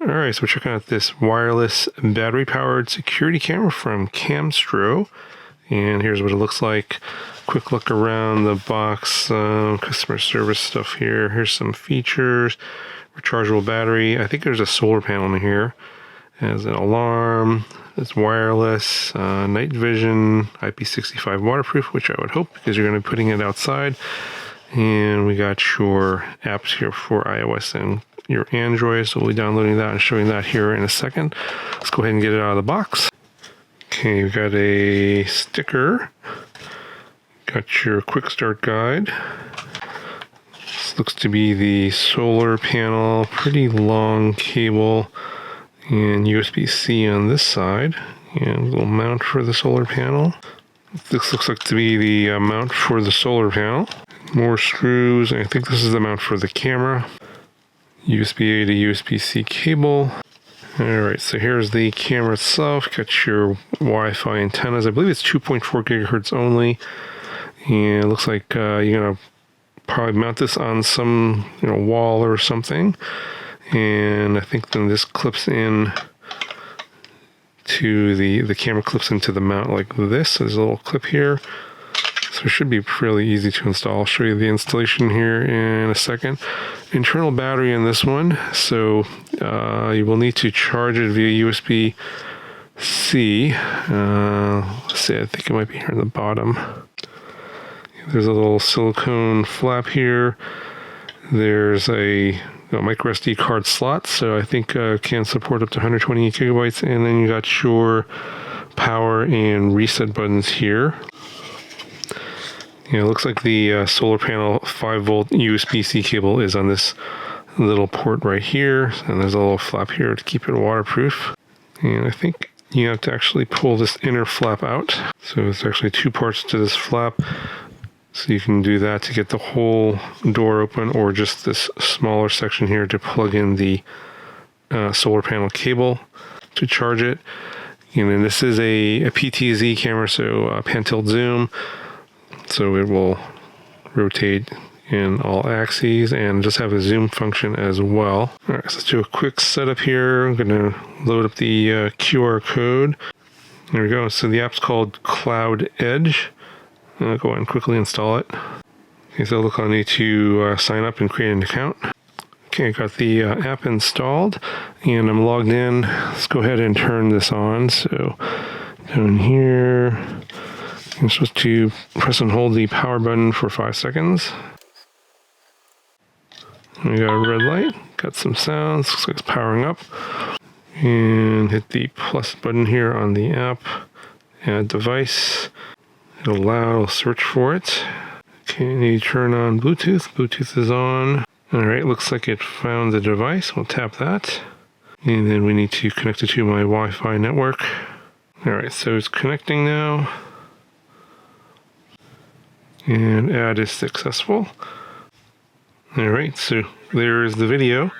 Alright, so we're checking out this wireless battery-powered security camera from Camstro. And here's what it looks like. Quick look around the box, customer service stuff here. Here's some features. Rechargeable battery. I think there's a solar panel in here. It has an alarm. It's wireless, night vision, IP65 waterproof, which I would hope because you're going to be putting it outside. And we got your apps here for iOS and your Android, so we'll be downloading that and showing that here in a second. Let's go ahead and get it out of the box. Okay, we got a sticker. Got your quick start guide. This looks to be the solar panel, pretty long cable, and USB-C on this side, and a little mount for the solar panel. This looks like to be the mount for the solar panel. More screws, and I think this is the mount for the camera. USB-A to USB-C cable. Alright, so here's the camera itself. Got your Wi-Fi antennas. I believe it's 2.4 gigahertz only. And it looks like you're going to probably mount this on some wall or something. And I think then this clips in to the camera clips into the mount like this. So there's a little clip here. So it should be fairly easy to install. I'll show you the installation here in a second. Internal battery in this one. So you will need to charge it via USB-C. Let's see, I think it might be here on the bottom. There's a little silicone flap here. There's a micro SD card slot, so I think can support up to 128 gigabytes. And then you got your power and reset buttons here. It looks like the solar panel 5-volt USB-C cable is on this little port right here, and there's a little flap here to keep it waterproof. And I think you have to actually pull this inner flap out. So there's actually two parts to this flap. So you can do that to get the whole door open, or just this smaller section here to plug in the solar panel cable to charge it. And then this is a PTZ camera, so pan-tilt zoom. So it will rotate in all axes and just have a zoom function as well. All right, so let's do a quick setup here. I'm going to load up the QR code. There we go. So the app's called Cloud Edge. I'll go ahead and quickly install it. Okay, so look, I'll need to sign up and create an account. Okay, I got the app installed and I'm logged in. Let's go ahead and turn this on. So down here, I'm supposed to press and hold the power button for 5 seconds. We got a red light, got some sounds, looks like it's powering up. And hit the plus button here on the app, add device. It'll allow, search for it. Okay, need to turn on Bluetooth. Bluetooth is on. Alright, looks like it found the device. We'll tap that. And then we need to connect it to my Wi-Fi network. Alright, so it's connecting now. And add is successful. Alright, so there's the video.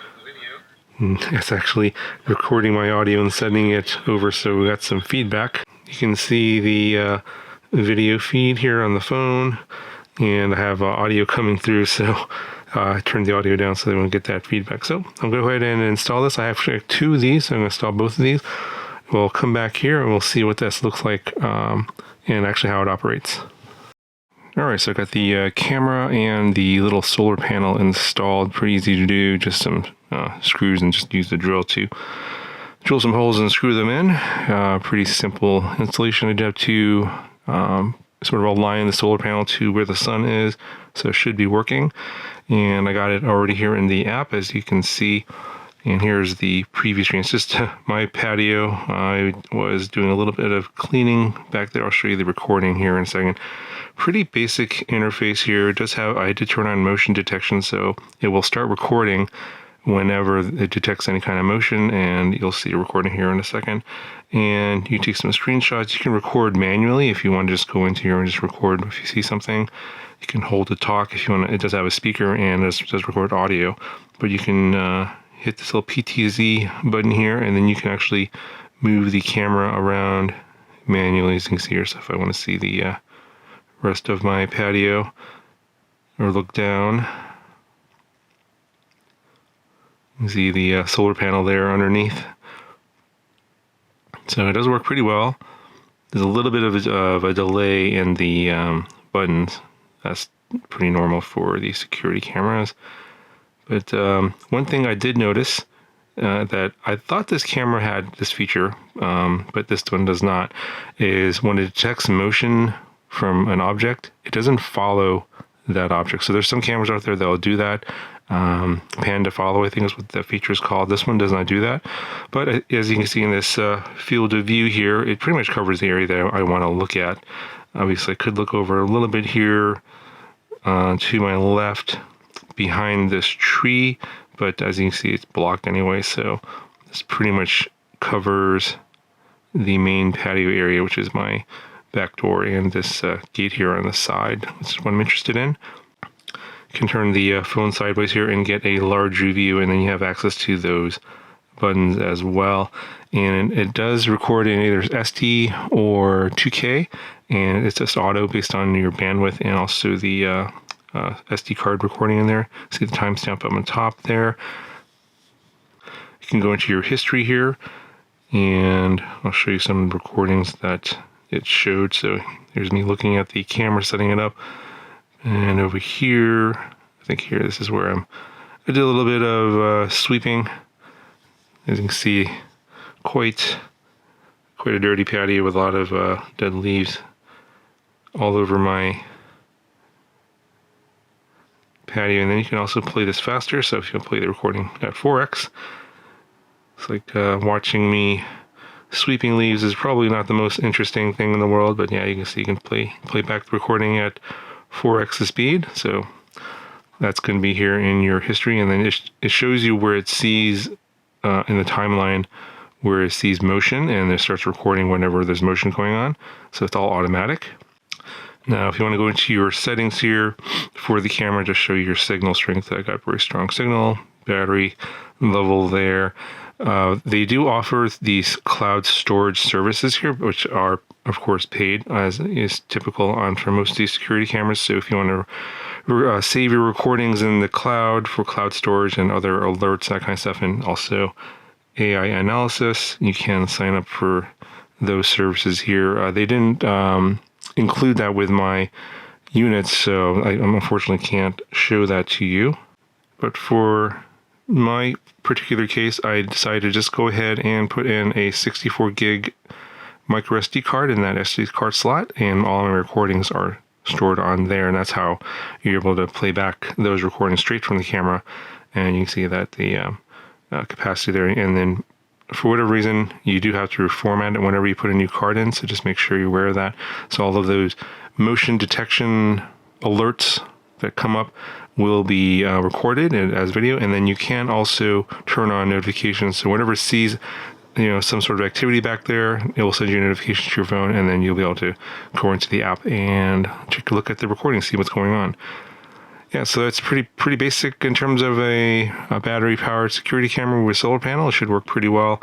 It's actually recording my audio and sending it over, so we got some feedback. You can see the video feed here on the phone, and I have audio coming through, so I turned the audio down so they won't get that feedback. So I'll go ahead and install this. I have two of these, so I'm going to install both of these. We'll come back here and we'll see what this looks like and actually how it operates. Alright, so I got the camera and the little solar panel installed. Pretty easy to do, just some screws, and just use the drill to drill some holes and screw them in. Pretty simple installation. I did have to sort of align the solar panel to where the sun is, so it should be working. And I got it already here in the app, as you can see. And here's the preview screen. It's just my patio. I was doing a little bit of cleaning back there. I'll show you the recording here in a second. Pretty basic interface here. It does have, I did turn on motion detection, so it will start recording whenever it detects any kind of motion, and you'll see a recording here in a second. And you take some screenshots. You can record manually if you want to just go into here and just record if you see something. You can hold to talk if you want to. It does have a speaker and it does record audio, but you can hit this little PTZ button here, and then you can actually move the camera around manually, as you can see here. So if I want to see the rest of my patio or look down, You see the solar panel there underneath. So it does work pretty well. There's a little bit of a delay in the buttons. That's pretty normal for the security cameras. But one thing I did notice that I thought this camera had this feature, but this one does not, is when it detects motion from an object, it doesn't follow that object. So there's some cameras out there that will do that. Pan to follow, I think is what that feature is called. This one does not do that. But as you can see in this field of view here, it pretty much covers the area that I want to look at. Obviously, I could look over a little bit here to my left behind this tree, but as you can see, it's blocked anyway. So this pretty much covers the main patio area, which is my back door, and this gate here on the side, which is what I'm interested in. You can turn the phone sideways here and get a larger view, and then you have access to those buttons as well. And it does record in either SD or 2K, and it's just auto based on your bandwidth and also the SD card recording in there. See the timestamp up on top there. You can go into your history here, and I'll show you some recordings that it showed. So here's me looking at the camera, setting it up. And over here, I think here, this is where I did a little bit of sweeping. As you can see, quite a dirty patio with a lot of dead leaves all over my patio. And then you can also play this faster. So if you play the recording at 4x, it's like watching me sweeping leaves is probably not the most interesting thing in the world. But yeah, you can see you can play back the recording at 4x the speed. So that's going to be here in your history, and then it shows you where it sees in the timeline where it sees motion, and it starts recording whenever there's motion going on. So it's all automatic. Now if you want to go into your settings here for the camera, just show you your signal strength. I got very strong signal, battery level there. They do offer these cloud storage services here, which are of course paid, as is typical for most of these security cameras. So if you want to save your recordings in the cloud for cloud storage and other alerts, that kind of stuff, and also AI analysis, you can sign up for those services here. They didn't include that with my units, so I unfortunately can't show that to you. But for my particular case, I decided to just go ahead and put in a 64 gig micro SD card in that SD card slot, and all my recordings are stored on there, and that's how you're able to play back those recordings straight from the camera. And you can see that the capacity there, and then for whatever reason you do have to reformat it whenever you put a new card in, so just make sure you're aware of that. So all of those motion detection alerts that come up will be recorded as video, and then you can also turn on notifications. So whenever it sees some sort of activity back there, it will send you a notification to your phone, and then you'll be able to go into the app and take a look at the recording, see what's going on. Yeah, so that's pretty basic in terms of a battery-powered security camera with solar panel. It should work pretty well.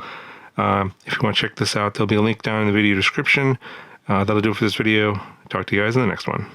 If you want to check this out, there'll be a link down in the video description. That'll do it for this video. Talk to you guys in the next one.